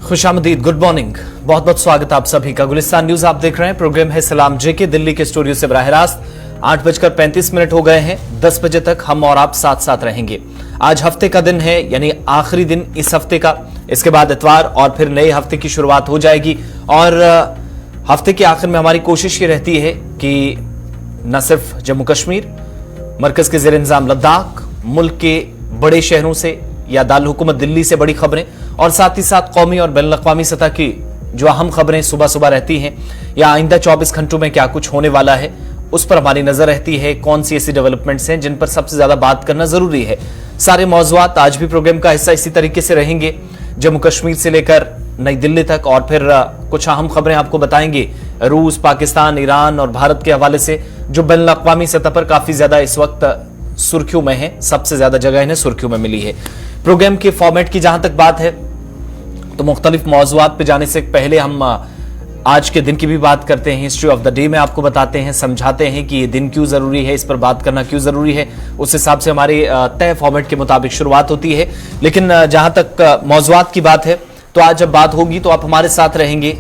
खुशामदीद, good morning, बहुत बहुत स्वागत आप सभी का। गुलिस्तान न्यूज आप देख रहे हैं। प्रोग्राम है सलाम जेके, दिल्ली के स्टूडियो से बराह रास्त। 8:35 हो गए हैं। 10 बजे तक हम और आप साथ साथ रहेंगे। आज हफ्ते का दिन है, यानी आखिरी दिन इस हफ्ते का। इसके बाद इतवार और फिर नए हफ्ते की शुरुआत हो जाएगी। और हफ्ते के आखिर में हमारी कोशिश ये रहती है कि न सिर्फ जम्मू कश्मीर, मरकज के जेर इंतजाम लद्दाख, मुल्क के बड़े शहरों से या दारुल हुकूमत दिल्ली से बड़ी खबरें, और साथ ही साथ कौमी और बैनुल अक़वामी सतह की जो अहम खबरें सुबह सुबह रहती हैं, या आइंदा 24 घंटों में क्या कुछ होने वाला है, उस पर हमारी नजर रहती है। कौन सी ऐसी डेवलपमेंट्स हैं जिन पर सबसे ज्यादा बात करना जरूरी है। सारे मौज़ूआत आज भी प्रोग्राम का हिस्सा इसी तरीके से रहेंगे, जम्मू कश्मीर से लेकर नई दिल्ली तक। और फिर कुछ अहम खबरें आपको बताएंगे रूस, पाकिस्तान, ईरान और भारत के हवाले से, जो बैनुल अक़वामी सतह पर काफी ज्यादा इस वक्त सुर्खियों में है। सबसे ज्यादा जगह इन्हें सुर्खियों में मिली है। प्रोग्राम के फॉर्मेट की जहां तक बात है तो मुख्तलिफ मौज़ूआत पे जाने से पहले हम आज के दिन की भी बात करते हैं। हिस्ट्री ऑफ द डे में आपको बताते हैं, समझाते हैं कि ये दिन क्यों जरूरी है, इस पर बात करना क्यों जरूरी है। उस हिसाब से हमारे तय फॉर्मेट के मुताबिक शुरुआत होती है। लेकिन जहां तक मौज़ूआत की बात है तो आज जब बात होगी तो आप हमारे साथ रहेंगे।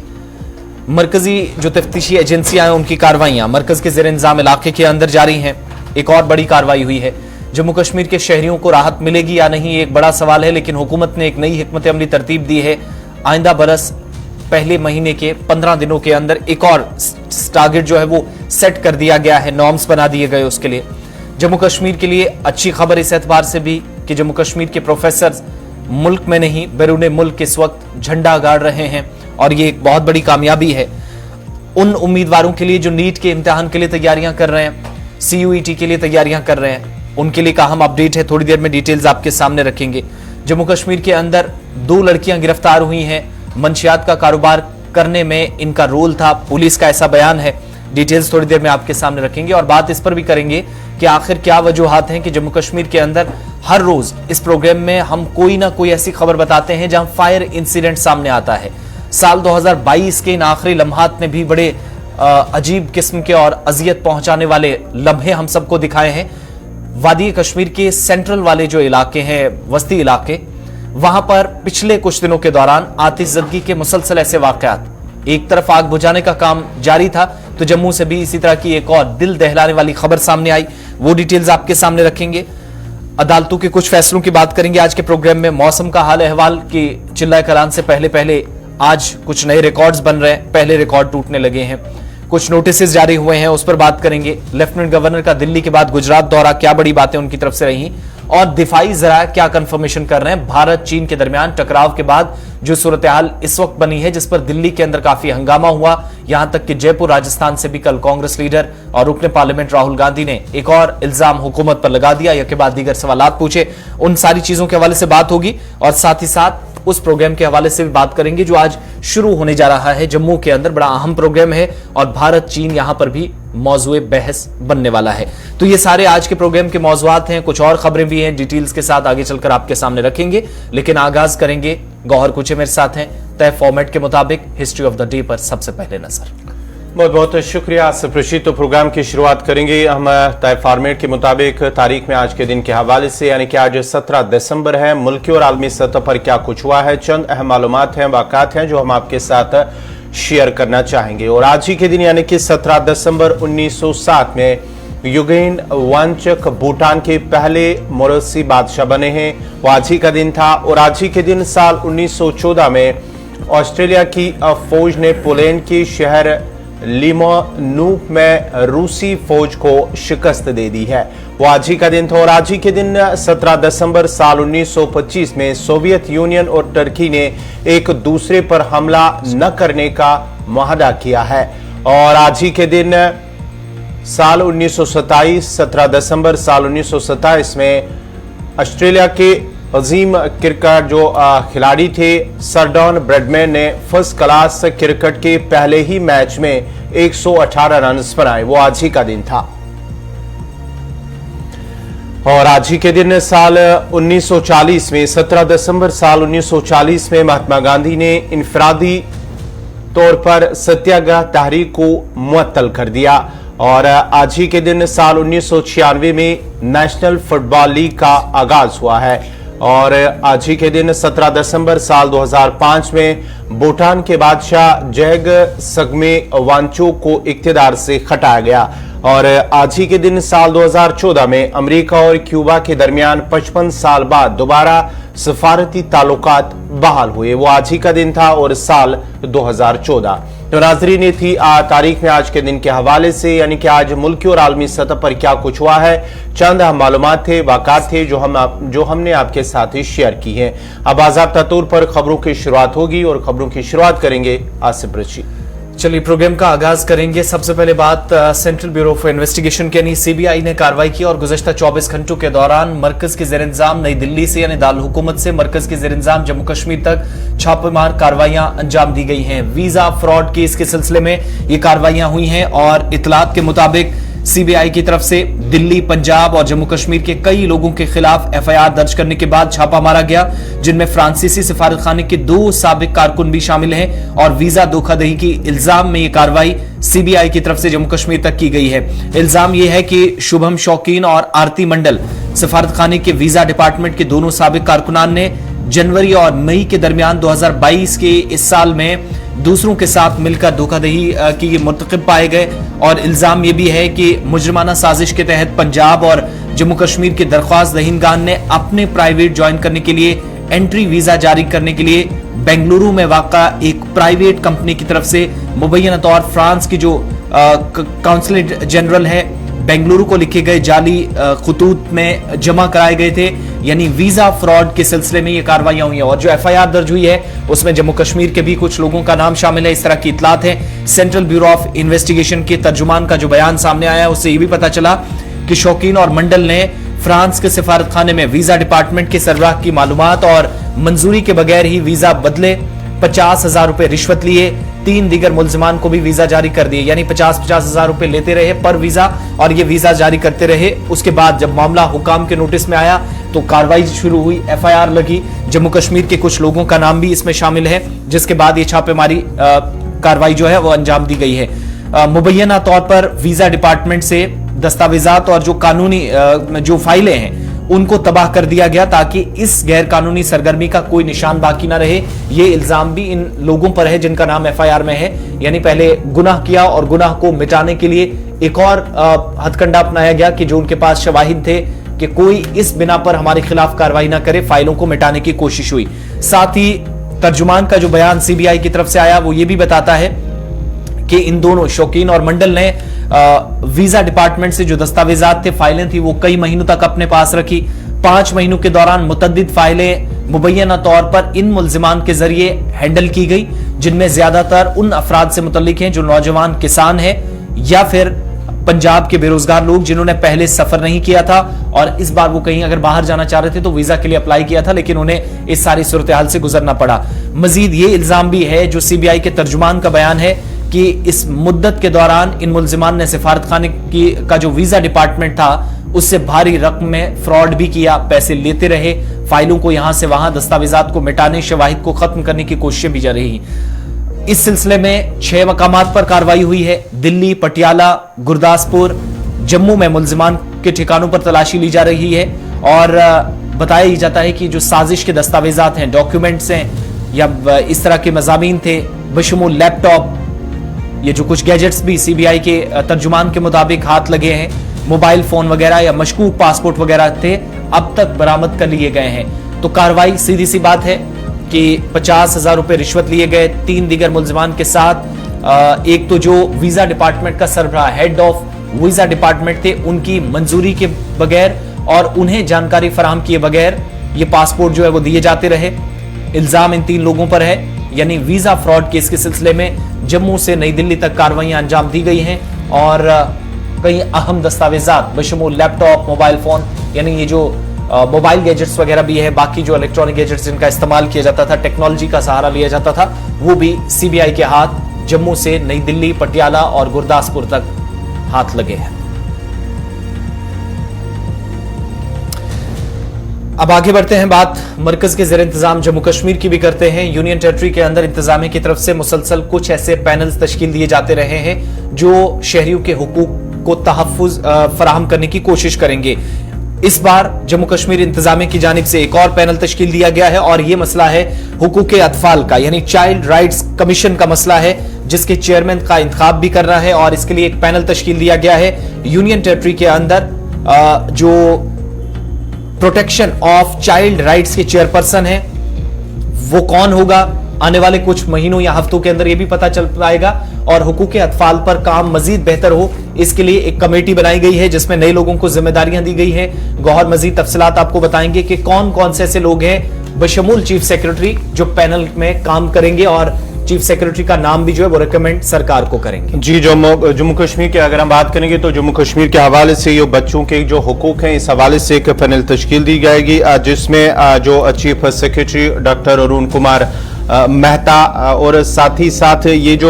मरकजी जो तफ्तीशी एजेंसियां हैं उनकी कार्रवाइयां मरकज के जेर इंतजाम इलाके के अंदर जारी हैं। एक और बड़ी कार्रवाई हुई है। जम्मू कश्मीर के शहरियों को राहत मिलेगी या नहीं, एक बड़ा सवाल है। लेकिन हुकूमत ने एक नई हिकमत अमली तरतीब दी है। आइंदा बरस पहले महीने के 15 दिनों के अंदर एक और टारगेट जो है वो सेट कर दिया गया है, नॉर्म्स बना दिए गए उसके लिए। जम्मू कश्मीर के लिए अच्छी खबर इस एतबार से भी कि जम्मू कश्मीर के प्रोफेसर मुल्क में नहीं बैरून मुल्क इस वक्त झंडा गाड़ रहे हैं, और ये एक बहुत बड़ी कामयाबी है उन उम्मीदवारों के लिए जो नीट के इम्तिहान के लिए तैयारियां कर रहे हैं, CUET के लिए तैयारियां कर रहे हैं। उनके लिए का अहम अपडेट है, थोड़ी देर में डिटेल्स आपके सामने रखेंगे। जम्मू कश्मीर के अंदर 2 लड़कियां गिरफ्तार हुई हैं। मंशियात का कारोबार करने में इनका रोल था, पुलिस का ऐसा बयान है। डिटेल्स थोड़ी देर में आपके सामने रखेंगे। और बात इस पर भी करेंगे कि आखिर क्या वजूहात हैं कि जम्मू कश्मीर के अंदर हर रोज इस प्रोग्राम में हम कोई ना कोई ऐसी खबर बताते हैं जहां फायर इंसिडेंट सामने आता है। साल 2022 के इन आखिरी लम्हात ने भी बड़े अजीब किस्म के और अजियत पहुंचाने वाले लम्हे हम सबको दिखाए हैं। वादी कश्मीर के सेंट्रल वाले जो इलाके हैं, वस्ती इलाके, वहां पर पिछले कुछ दिनों के दौरान आतिशज़दगी के मुसलसल ऐसे वाकयात, एक तरफ आग बुझाने का काम जारी था तो जम्मू से भी इसी तरह की एक और दिल दहलाने वाली खबर सामने आई। वो डिटेल्स आपके सामने रखेंगे। अदालतों के कुछ फैसलों की बात करेंगे आज के प्रोग्राम में। मौसम का हाल अहवाल की चिल्लाए कलान से पहले आज कुछ नए रिकॉर्ड्स बन रहे हैं, पहले रिकॉर्ड टूटने लगे हैं। कुछ नोटिस जारी हुए हैं, उस पर बात करेंगे। लेफ्टिनेंट गवर्नर का दिल्ली के बाद गुजरात दौरा, क्या बड़ी बातें उनकी तरफ से रही, और दिफाई जराया क्या कंफर्मेशन कर रहे हैं भारत चीन के दरमियान टकराव के बाद जो सूरत हाल इस वक्त बनी है, जिस पर दिल्ली के अंदर काफी हंगामा हुआ। यहां तक कि जयपुर राजस्थान से भी कल कांग्रेस लीडर और रुकने पार्लियामेंट राहुल गांधी ने एक और इल्जाम हुकूमत पर लगा दिया, या के बाद दीगर सवालात पूछे। उन सारी चीजों के हवाले से बात होगी। और साथ ही साथ उस प्रोग्राम के हवाले से भी बात करेंगे जो आज शुरू होने जा रहा है जम्मू के अंदर। बड़ा अहम प्रोग्राम है और भारत चीन यहां पर भी मौजूए बहस बनने वाला है। तो ये सारे आज के प्रोग्राम के मौजूआत हैं। कुछ और खबरें भी हैं, डिटेल्स के साथ आगे चलकर आपके सामने रखेंगे। लेकिन आगाज करेंगे, गौहर कुचे मेरे साथ हैं, तय फॉर्मेट के मुताबिक हिस्ट्री ऑफ द डे पर सबसे पहले नजर। बहुत बहुत शुक्रिया सफरशीद। तो प्रोग्राम की शुरुआत करेंगे हम तय फॉर्मेट के मुताबिक तारीख में आज के दिन के हवाले से, यानी कि आज 17 दिसंबर है। मुल्की और आलमी सतह पर क्या कुछ हुआ है, चंद अहम मालूमात हैं, वाक़ात हैं जो हम आपके साथ शेयर करना चाहेंगे। और आज ही के दिन यानी कि 17 दिसंबर 1907 में युगेन वांगचुक भूटान के पहले मोरसी बादशाह बने हैं। वो आज ही का दिन था। और आज ही के दिन साल 1914 में ऑस्ट्रेलिया की फौज ने पोलैंड के शहर लिमोनूक में रूसी फौज को शिकस्त दे दी है। वो आज ही का दिन था। और आज ही के दिन 17 दिसंबर साल 1925 में सोवियत यूनियन और टर्की ने एक दूसरे पर हमला न करने का मुआहदा किया है। और आज ही के दिन साल 1927 17 दिसंबर साल 1927 में ऑस्ट्रेलिया के अजीम क्रिकेट जो खिलाड़ी थे सरडॉन ब्रैडमैन ने फर्स्ट क्लास क्रिकेट के पहले ही मैच में 118 रन बनाए। वो आज ही का दिन था। और आज ही के दिन साल 1940 में 17 दिसंबर साल 1940 में महात्मा गांधी ने इनफरादी तौर पर सत्याग्रह तहरीक को मुअत्तल कर दिया। और आज ही के दिन साल 1996 में नेशनल फुटबॉल लीग का आगाज हुआ है। और आज ही के दिन 17 दिसंबर साल 2005 में भूटान के बादशाह जैग सगमे वांगचुक को इख्तियार से हटाया गया और आज ही के दिन साल 2014 में अमेरिका और क्यूबा के दरमियान 55 साल बाद दोबारा सफारती ताल्लुकात बहाल हुए। वो आज ही का दिन था और साल 2014। तो नाज़रीन, ये थी तारीख में आज के दिन के हवाले से, यानी कि आज मुल्की और आलमी सतह पर क्या कुछ हुआ है। चंद अहम मालूमात थे, वाक़ात थे जो हमने आपके साथ ही शेयर की हैं। अब बाज़ाब्ता तौर पर खबरों की शुरुआत होगी और खबरों की शुरुआत करेंगे आसिफ रशीद। चलिए प्रोग्राम का आगाज करेंगे। सबसे पहले बात सेंट्रल ब्यूरो ऑफ इन्वेस्टिगेशन की यानी सीबीआई ने कार्रवाई की और गुज़श्ता 24 घंटों के दौरान मरकज के ज़ेर-ए-इंतज़ाम नई दिल्ली से यानी दारुल हुकूमत से मरकज के ज़ेर-ए-इंतज़ाम जम्मू कश्मीर तक छापेमार कार्रवाइयां अंजाम दी गई हैं। वीजा फ्रॉड केस के सिलसिले में ये कार्रवाइयां हुई हैं और इतलात के मुताबिक सीबीआई की तरफ से दिल्ली, पंजाब और जम्मू कश्मीर के कई लोगों के खिलाफ एफआईआर दर्ज करने के बाद छापा मारा गया, जिनमें फ्रांसीसी सिफारतखाने के 2 साबिक कारकुन भी शामिल हैं और वीजा धोखाधड़ी की इल्जाम में यह कार्रवाई सीबीआई की तरफ से जम्मू कश्मीर तक की गई है। इल्जाम यह है कि शुभम शौकीन और आरती मंडल सिफारतखाने के वीजा डिपार्टमेंट के दोनों साबिक कारकुनान ने जनवरी और मई के दरमियान 2022 के इस साल में दूसरों के साथ मिलकर धोखाधड़ी की मुर्तकिब पाए गए और इल्जाम यह भी है कि मुजरिमाना साजिश के तहत पंजाब और जम्मू कश्मीर के दरख्वास्त दहिंदगान ने अपने प्राइवेट ज्वाइन करने के लिए एंट्री वीजा जारी करने के लिए बेंगलुरु में वाक़ा एक प्राइवेट कंपनी की तरफ से मुबैना तौर फ्रांस की जो काउंसलेट जनरल है बेंगलुरु को लिखे गए जाली खतूत में जमा कराए गए थे। यानी वीजा फ्रॉड के सिलसिले में ये कार्रवाइयां हुई हैं और जो एफआईआर दर्ज हुई है उसमें जम्मू कश्मीर के भी कुछ लोगों का नाम शामिल है, इस तरह की इतलात है। सेंट्रल ब्यूरो ऑफ इन्वेस्टिगेशन के तर्जुमान का जो बयान सामने आया उससे ये भी पता चला कि शौकीन और मंडल ने फ्रांस के सिफारतखाने में वीजा डिपार्टमेंट के सरबराह की मालूमात और मंजूरी के बगैर ही वीजा बदले 50,000 रुपए रिश्वत लिए 3 दीगर मुल्जिमान को भी वीजा जारी कर दिए, यानी 50,000 रुपए लेते रहे पर वीजा और ये वीजा जारी करते रहे। उसके बाद जब मामला हुकाम के नोटिस में आया तो कार्रवाई शुरू हुई, एफआईआर लगी। जम्मू कश्मीर के कुछ लोगों का नाम भी इसमें शामिल है, जिसके बाद ये छापेमारी कार्रवाई जो है वो अंजाम दी गई है। मुबैना तौर पर वीजा डिपार्टमेंट से दस्तावेजात और जो कानूनी जो फाइलें हैं उनको तबाह कर दिया गया ताकि इस गैर कानूनी सरगर्मी का कोई निशान बाकी ना रहे। ये इल्जाम भी इन लोगों पर है जिनका नाम एफआईआर में है, यानी पहले गुनाह किया और गुनाह को मिटाने के लिए एक और हथकंडा अपनाया गया कि जो उनके पास शवाहिद थे कि कोई इस बिना पर हमारे खिलाफ कार्रवाई ना करे, फाइलों को मिटाने की कोशिश हुई। साथ ही तर्जुमान का जो बयान सीबीआई की तरफ से आया वो ये भी बताता है कि इन दोनों शौकीन और मंडल ने वीजा डिपार्टमेंट से जो दस्तावेजात थे, फाइलें थी, वो कई महीनों तक अपने पास रखी। 5 महीनों के दौरान मुतअद्दिद फाइलें मुबैना तौर पर इन मुल्जिमान के जरिए हैंडल की गई, जिनमें ज्यादातर उन अफराद से मुतल्लिक हैं जो नौजवान किसान हैं या फिर पंजाब के बेरोजगार लोग जिन्होंने पहले सफर नहीं किया था और इस बार वो कहीं अगर बाहर जाना चाह रहे थे तो वीजा के लिए अप्लाई किया था, लेकिन उन्हें इस सारी सूरत हाल से गुजरना पड़ा। मजीद ये इल्जाम भी है जो सीबीआई के तर्जुमान का बयान है कि इस मुद्दत के दौरान इन मुल्जिमान ने सिफारतखाने का जो वीजा डिपार्टमेंट था उससे भारी रकम में फ्रॉड भी किया, पैसे लेते रहे, फाइलों को यहां से वहां, दस्तावेजात को मिटाने, शवाहिद को खत्म करने की कोशिशें भी जारी रही। इस सिलसिले में 6 मकामात पर कार्रवाई हुई है। दिल्ली, पटियाला, गुरदासपुर, जम्मू में मुल्जिमान के ठिकानों पर तलाशी ली जा रही है और बताया ही जाता है कि जो साजिश के दस्तावेजात हैं, डॉक्यूमेंट्स हैं या इस तरह के मजामीन थे, बशमूल लैपटॉप, ये जो कुछ गैजेट्स भी सीबीआई के तर्जुमान के मुताबिक हाथ लगे हैं, मोबाइल फोन वगैरह या मशकूक पासपोर्ट वगैरह थे, अब तक बरामद कर लिए गए हैं। तो कार्रवाई सीधी सी बात है कि 50,000 रुपए रिश्वत लिए गए 3 दीगर मुल्जिमान के साथ। एक तो जो वीजा डिपार्टमेंट का सरबराह, हेड ऑफ वीजा डिपार्टमेंट थे, उनकी मंजूरी के बगैर और उन्हें जानकारी फराहम किए बगैर ये पासपोर्ट जो है वो दिए जाते रहे। इल्जाम इन 3 लोगों पर है, यानी वीजा फ्रॉड केस के सिलसिले में जम्मू से नई दिल्ली तक कार्रवाइयां अंजाम दी गई हैं और कई अहम दस्तावेजात बशमूल लैपटॉप, मोबाइल फोन, यानी ये जो मोबाइल गैजेट्स वगैरह भी है, बाकी जो इलेक्ट्रॉनिक गैजेट्स जिनका इस्तेमाल किया जाता था, टेक्नोलॉजी का सहारा लिया जाता था, वो भी सीबीआई के हाथ जम्मू से नई दिल्ली, पटियाला और गुरदासपुर तक हाथ लगे हैं। अब आगे बढ़ते हैं, बात मरकज के ज़ेर इंतजाम जम्मू कश्मीर की भी करते हैं। यूनियन टेरिटरी के अंदर इंतजामिया की तरफ से मुसलसल कुछ ऐसे पैनल्स तश्कील दिए जाते रहे हैं जो शहरियों के हुकूक को तहफ़्फ़ुज़ फराहम करने की कोशिश करेंगे। इस बार जम्मू कश्मीर इंतजामिया की जानिब से एक और पैनल तश्कील दिया गया है और यह मसला है हुकूक अतफाल का, यानी चाइल्ड राइट्स कमीशन का मसला है, जिसके चेयरमैन का इंतखाब भी करना है और इसके लिए एक पैनल तश्कील दिया गया है। यूनियन टेरिटरी के अंदर जो प्रोटेक्शन ऑफ चाइल्ड राइट्स के चेयरपर्सन है वो कौन होगा, आने वाले कुछ महीनों या हफ्तों के अंदर यह भी पता चल पाएगा। और हुकूक अतफाल पर काम मजीद बेहतर हो, इसके लिए एक कमेटी बनाई गई है जिसमें नए लोगों को जिम्मेदारियां दी गई है। गौहर मजीद तफसीलात आपको बताएंगे कि कौन कौन से ऐसे लोग हैं बशमूल चीफ सेक्रेटरी जो पैनल में काम करेंगे और चीफ सेक्रेटरी का नाम भी जो है वो रिकमेंड सरकार को करेंगे। जी, जम्मू कश्मीर की अगर हम बात करेंगे तो जम्मू कश्मीर के हवाले से ये बच्चों के जो हुकूक हैं इस हवाले से एक पैनल तश्कील दी जाएगी, जिसमें जो chief secretary doctor Arun Kumar Mehta और साथ ही साथ ये जो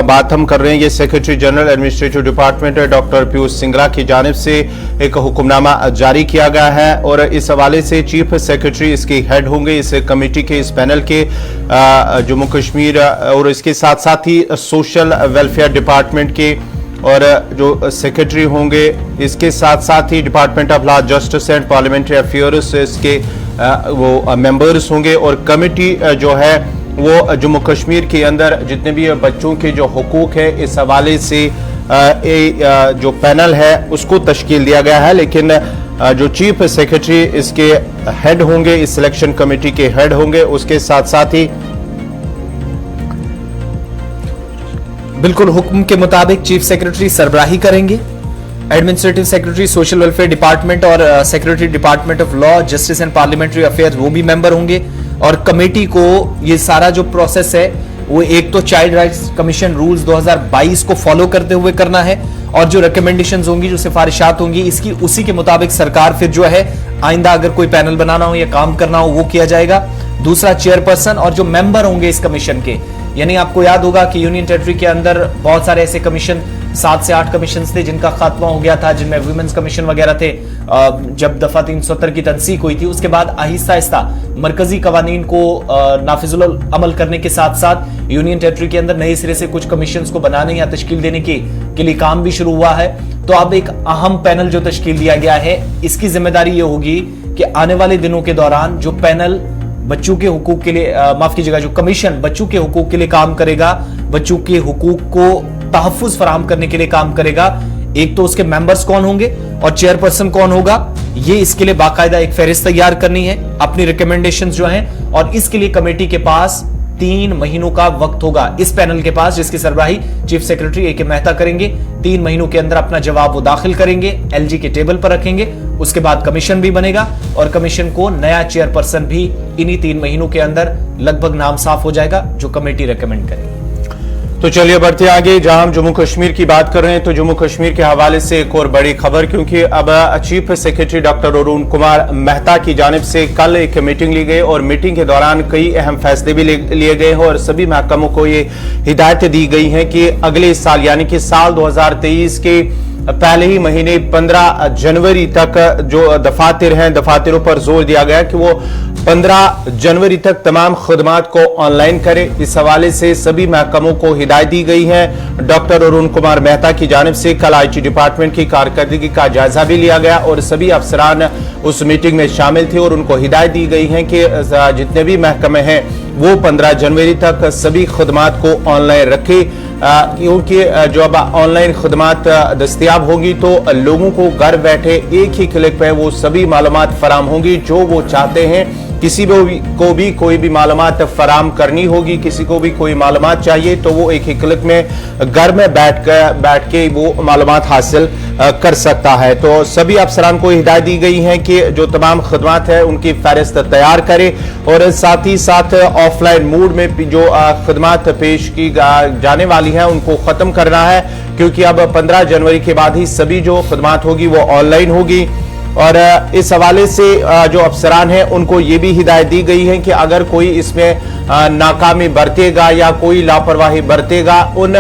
बात हम कर रहे हैं ये secretary general administrative department doctor Piyush Singla की जानिब से एक हुक्मनामा जारी किया गया है और इस हवाले से चीफ सेक्रेटरी इसके हेड होंगे इस कमेटी के, इस पैनल के जम्मू कश्मीर और इसके साथ साथ ही सोशल वेलफेयर डिपार्टमेंट के और जो सेक्रेटरी होंगे, इसके साथ साथ ही department of law justice and parliamentary affairs इसके वो मेंबर्स होंगे और कमेटी जो है वो जम्मू कश्मीर के अंदर जितने भी बच्चों के जो हुकूक है इस हवाले से जो पैनल है उसको तश्कील दिया गया है। लेकिन जो चीफ सेक्रेटरी इसके हेड होंगे, इस सिलेक्शन कमेटी के हेड होंगे, उसके साथ साथ ही बिल्कुल हुक्म के मुताबिक चीफ सेक्रेटरी सरबराही करेंगे, administrative secretary social welfare department और secretary department of law justice and parliamentary affairs वो भी मेंबर होंगे। और कमेटी को ये सारा जो प्रोसेस है वो एक तो चाइल्ड राइट्स कमीशन रूल्स 2022 को फॉलो करते हुए करना है और जो रिकमेंडेशंस होंगी, जो सिफारिशात होंगी, इसकी उसी के मुताबिक सरकार फिर जो है आइंदा अगर कोई पैनल बनाना हो या काम करना हो वो किया जाएगा। दूसरा चेयरपर्सन और जो मेंबर होंगे इस कमीशन के, यानी आपको याद होगा कि यूनियन टेरिटरी के अंदर बहुत सारे ऐसे कमीशन 7 से 8 कमीशन थे जिनका खात्मा हो गया था, जिनमें वुमेन्स कमीशन वगैरह थे। जब दफा 370 की तनसीक हुई थी उसके बाद आहिस्ता आहिस्ता मरकजी कवानीन को नाफिजुल अमल करने के साथ साथ यूनियन टेरिटरी के अंदर नए सिरे से कुछ कमीशन को बनाने या तश्कील देने के लिए काम भी शुरू हुआ है। तो अब एक अहम पैनल जो तश्कील दिया गया है इसकी जिम्मेदारी ये होगी कि आने वाले दिनों के दौरान जो पैनल बच्चों के हुकूक के लिए माफ कीजिएगा, जो कमीशन बच्चों के हुकूक के लिए काम करेगा, बच्चों के हुकूक को तहफ्फुज फराहम करने के लिए काम करेगा, एक तो उसके मेंबर्स कौन होंगे और चेयरपर्सन कौन होगा, ये इसके लिए बाकायदा एक फहरिस्त तैयार करनी है, अपनी रिकमेंडेशंस जो हैं, और इसके लिए कमेटी के पास 3 महीनों का वक्त होगा इस पैनल के पास, जिसकी सरबराही चीफ सेक्रेटरी ए के मेहता करेंगे। 3 महीनों के अंदर अपना जवाब वो दाखिल करेंगे, एलजी के टेबल पर रखेंगे, उसके बाद कमीशन भी बनेगा और कमीशन को नया चेयरपर्सन भी इन्हीं 3 महीनों के अंदर लगभग नाम साफ हो जाएगा जो कमेटी रेकमेंड करेगी। तो चलिए बढ़ते आगे, जहां हम जम्मू कश्मीर की बात कर रहे हैं तो जम्मू कश्मीर के हवाले से एक और बड़ी खबर, क्योंकि अब chief secretary doctor Arun Kumar Mehta की जानिब से कल एक मीटिंग ली गई और मीटिंग के दौरान कई अहम फैसले भी लिए गए हैं और सभी महकमों को ये हिदायतें दी गई हैं कि अगले साल यानी कि साल 2023 के पहले ही महीने 15 जनवरी तक जो दफातर हैं, दफातरों पर जोर दिया गया कि वो 15 जनवरी तक तमाम खदमात को ऑनलाइन करे। इस हवाले से सभी महकमों को हिदायत दी गई है। डॉक्टर अरुण कुमार मेहता की जानिब से कल आईटी डिपार्टमेंट की कारकर्दगी का जायजा भी लिया गया और सभी अफसरान उस मीटिंग में शामिल थे और उनको हिदायत दी गई है कि जितने भी महकमे हैं वो 15 जनवरी तक सभी खदमात को ऑनलाइन रखे, क्योंकि जो अब ऑनलाइन खदमात दस्तियाब होंगी तो लोगों को घर बैठे एक ही क्लिक पे वो सभी मालूमात फराम होंगी जो वो चाहते हैं। किसी को भी कोई भी मालूमात फराम करनी होगी, किसी को भी कोई मालूमात चाहिए तो वो एक ही क्लिक में घर में बैठ के वो मालूमात हासिल कर सकता है। तो सभी अफसरान को हिदायत दी गई है कि जो तमाम खदमात है उनकी फहरिस्त तैयार करे और साथ ही साथ ऑफलाइन मोड में जो खदमात पेश की जाने वाली हैं उनको खत्म करना है, क्योंकि अब 15 जनवरी के बाद ही सभी जो खदमात होगी वो ऑनलाइन होगी। और इस हवाले से जो अफसरान हैं उनको ये भी हिदायत दी गई है कि अगर कोई इसमें नाकामी बरतेगा या कोई लापरवाही बरतेगा उन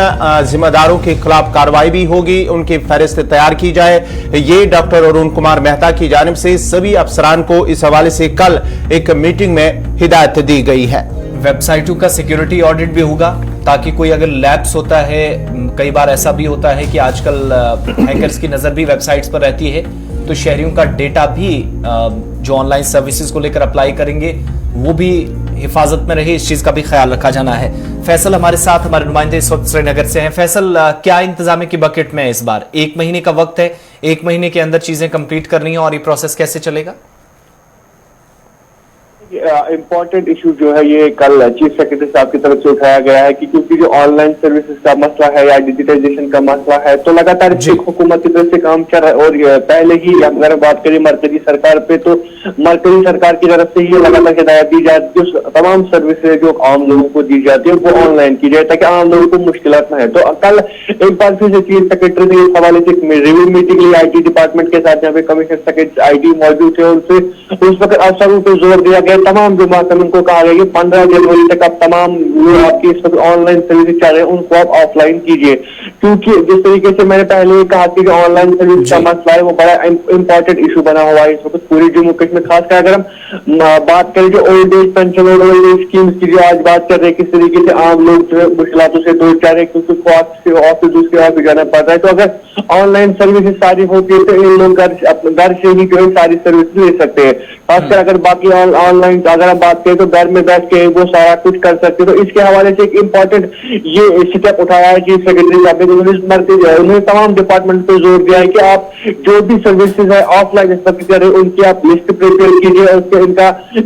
जिम्मेदारों के खिलाफ कार्रवाई भी होगी, उनकी फहरिस्त तैयार की जाए। ये डॉक्टर अरुण कुमार मेहता की जानिब से सभी अफसरान को इस हवाले से कल एक मीटिंग में हिदायत दी गई है। वेबसाइटों का सिक्योरिटी ऑडिट भी होगा ताकि कोई अगर लैप्स होता है, कई बार ऐसा भी होता है कि आजकल हैकर्स की नजर भी वेबसाइट्स पर रहती है, तो शहरियों का डेटा भी जो ऑनलाइन सर्विसेज को लेकर अप्लाई करेंगे वो भी हिफाजत में रहे, इस चीज का भी ख्याल रखा जाना है। फैसल हमारे साथ, हमारे नुमाइंदे इस वक्त श्रीनगर से हैं। फैसल, क्या इंतजाम की बकेट में है इस बार? 1 महीने का वक्त है, 1 महीने के अंदर चीजें कंप्लीट करनी है और ये प्रोसेस कैसे चलेगा? इम्पोर्टेंट इशू जो है ये कल चीफ सेक्रेटरी साहब की तरफ से उठाया गया है कि क्योंकि जो ऑनलाइन सर्विसेज का मसला है या डिजिटाइजेशन का मसला है तो लगातार हुकूमत की तरफ से काम चल रहा है। और पहले ही अगर बात करें मरकजी सरकार पे तो मरकजी सरकार की तरफ से ये लगातार हिदायत दी जाती है जो तमाम सर्विसेज जो आम लोगों को दी जाती है वो ऑनलाइन की जाए ताकि आम लोगों को मुश्किलात न है। तो कल एक बार फिर से चीफ सेक्रेटरी ने इस हवाले से रिव्यू मीटिंग ली IT डिपार्टमेंट के साथ, जहाँ पे कमिश्नर सेक्रेटरी IT मौजूद थे। उनसे उस वक्त अफसरों पर जोर दिया गया, तमाम जो महकमे को कहा गया कि 15 जनवरी तक आप तमाम जो आपकी इस वक्त ऑनलाइन सर्विस चल रहे हैं उनको आप ऑफलाइन कीजिए, क्योंकि जिस तरीके से मैंने पहले ही कहा कि जो ऑनलाइन सर्विस का मसला है वो बड़ा इंपॉर्टेंट इशू बना हुआ है इस वक्त पूरी जम्मू कश्मीर। खासकर अगर हम बात करें जो ओल्ड एज पेंशन और ओल्ड एज स्कीम्स की जो आज बात कर रहे हैं, किस तरीके से आम लोग जो है मुश्किलों से दो चार क्योंकि ऑफिस दूसरे ऑफिस जाना पड़ रहा है। तो अगर ऑनलाइन सर्विसेज सारी होती है तो इन लोग घर से ही जो है सारी सर्विस ले सकते हैं। खासकर अगर बाकी ऑनलाइन अगर हम बात करें तो घर में बैठ के वो सारा कुछ कर सकते हैं। तो इसके हवाले से एक इम्पोर्टेंट ये स्टेप उठाया है चीफ सेक्रेटरी साहब ने। उन्होंने तमाम डिपार्टमेंट पे जोर दिया है कि आप जो भी सर्विसेज है ऑफलाइन करें उनकी आप लिस्ट प्रिपेयर कीजिए और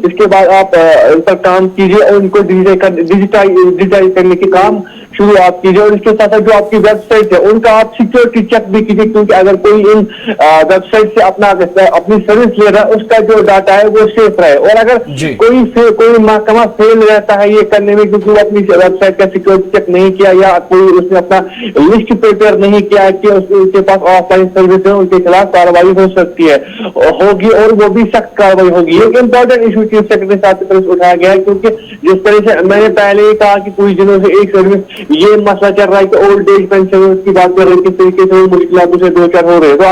इसके बाद आप उन पर काम कीजिए और उनको डिजिटाइज करने के काम शुरू आप कीजिए। और इसके साथ जो आपकी वेबसाइट है उनका आप सिक्योरिटी चेक भी कीजिए, क्योंकि अगर कोई इन वेबसाइट से अपनी सर्विस ले रहा है उसका जो डाटा है वो सेफ रहे। और अगर कोई महकमा फेल रहता है ये करने में क्योंकि वो अपनी वेबसाइट का सिक्योरिटी चेक नहीं किया या कोई उसने अपना लिस्ट प्रिपेयर नहीं किया कि उसके पास ऑफलाइन सर्विस है, उनके खिलाफ कार्रवाई हो सकती है होगी और वो भी सख्त कार्रवाई होगी। एक इंपॉर्टेंट इशू चीफ सेक्रेटरी साहब की तरफ से उठाया गया है, क्योंकि जिस तरह से मैंने पहले ही कहा कि कुछ दिनों से एक सर्विस ये मसला चल रहा है कि ओल्ड एज पेंशन की बात कर रहे हैं, किस तरीके से वो मुश्किलातों से दो चार हो रहे हैं। तो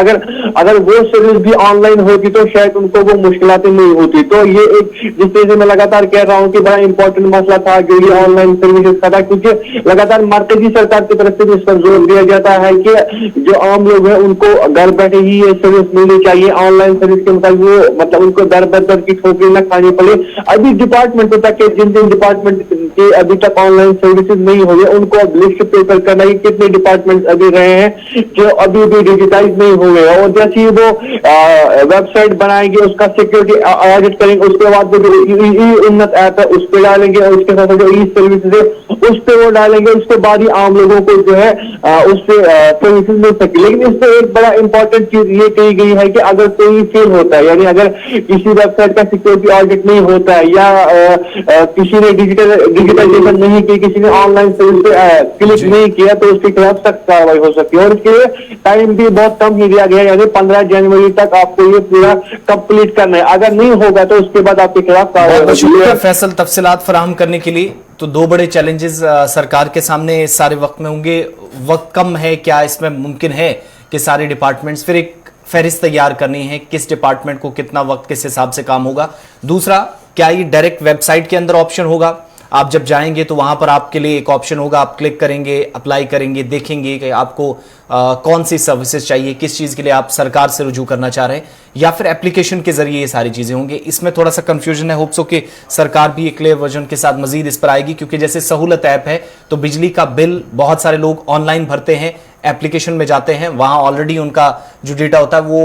अगर वो सर्विस भी ऑनलाइन होती तो शायद उनको वो मुश्किलातें नहीं होती। तो ये एक जिस तरह से मैं लगातार कह रहा हूँ कि बड़ा इंपॉर्टेंट मसला था जो ये ऑनलाइन सर्विसेज का था, क्योंकि लगातार मरकजी सरकार की तरफ से भी इस पर जोर दिया जाता है कि जो आम लोग हैं उनको घर बैठे ही ये सर्विस मिलनी चाहिए। ऑनलाइन सर्विस के मतलब वो मतलब उनको दर बदर की ठोकरी न खानी पड़े। अभी डिपार्टमेंट तक जिन डिपार्टमेंट के अभी तक ऑनलाइन सर्विसेज नहीं हुए उनको अब लिस्ट पेपर करना है कितने डिपार्टमेंट अभी रहे हैं जो अभी भी डिजिटाइज नहीं हुए। और जैसे ही वो वेबसाइट बनाएंगे उसका सिक्योरिटी ऑडिट करेंगे, उसके बाद जो उन्नत ऐप है उस पर डालेंगे और उसके साथ जो ई सर्विसेज है उस पर वो डालेंगे। उसके बाद ही आम लोगों को जो है उससे सर्विसेज मिल सके। लेकिन इस पर एक बड़ा इंपॉर्टेंट चीज ये कही गई है कि अगर कोई फेल होता है, यानी अगर किसी वेबसाइट का सिक्योरिटी ऑडिट नहीं होता है या किसी ने डिजिटाइजेशन नहीं की, किसी ने ऑनलाइन सर्विस पे क्लिक नहीं किया तो उसके खिलाफ सख्त कार्रवाई हो सकती है। और इसके लिए टाइम भी बहुत कम ही दिया गया है, यानी 15 जनवरी तक आपको ये पूरा कंप्लीट करना है। अगर नहीं होगा तो उसके बाद आपके खिलाफ कार्रवाई होगी। फैसल, तफसीलात फराहम करने के लिए। तो दो बड़े चैलेंजेस सरकार के सामने इस सारे वक्त में होंगे। वक्त कम है, क्या इसमें मुमकिन है कि सारे डिपार्टमेंट्स फिर एक फहरिस्त तैयार करनी है किस डिपार्टमेंट को कितना वक्त किस हिसाब से काम होगा? दूसरा, क्या ये डायरेक्ट वेबसाइट के अंदर ऑप्शन होगा? आप जब जाएंगे तो वहां पर आपके लिए एक ऑप्शन होगा, आप क्लिक करेंगे, अप्लाई करेंगे, देखेंगे कि आपको कौन सी सर्विसेज चाहिए, किस चीज़ के लिए आप सरकार से रुजू करना चाह रहे हैं, या फिर एप्लीकेशन के जरिए ये सारी चीज़ें होंगी। इसमें थोड़ा सा कंफ्यूजन है। होप्स हो कि सरकार भी एक क्लियर वर्जन के साथ मजीद इस पर आएगी, क्योंकि जैसे सहूलत ऐप है तो बिजली का बिल बहुत सारे लोग ऑनलाइन भरते हैं, एप्लीकेशन में जाते हैं, वहां ऑलरेडी उनका जो डेटा होता है वो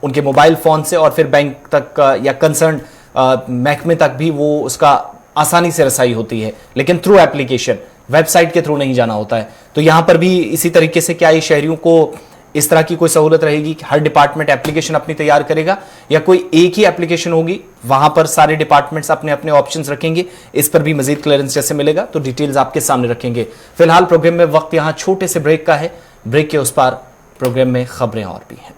उनके मोबाइल फोन से और फिर बैंक तक या कंसर्न महकमे तक भी वो उसका आसानी से रसाई होती है, लेकिन थ्रू एप्लीकेशन, वेबसाइट के थ्रू नहीं जाना होता है। तो यहां पर भी इसी तरीके से क्या ये शहरियों को इस तरह की कोई सहूलत रहेगी कि हर डिपार्टमेंट एप्लीकेशन अपनी तैयार करेगा, या कोई एक ही एप्लीकेशन होगी, वहां पर सारे डिपार्टमेंट्स अपने अपने ऑप्शंस रखेंगे? इस पर भी मजीद क्लियरेंस जैसे मिलेगा तो डिटेल्स आपके सामने रखेंगे। फिलहाल प्रोग्राम में वक्त यहां छोटे से ब्रेक का है। ब्रेक के उस पार प्रोग्राम में खबरें और भी हैं।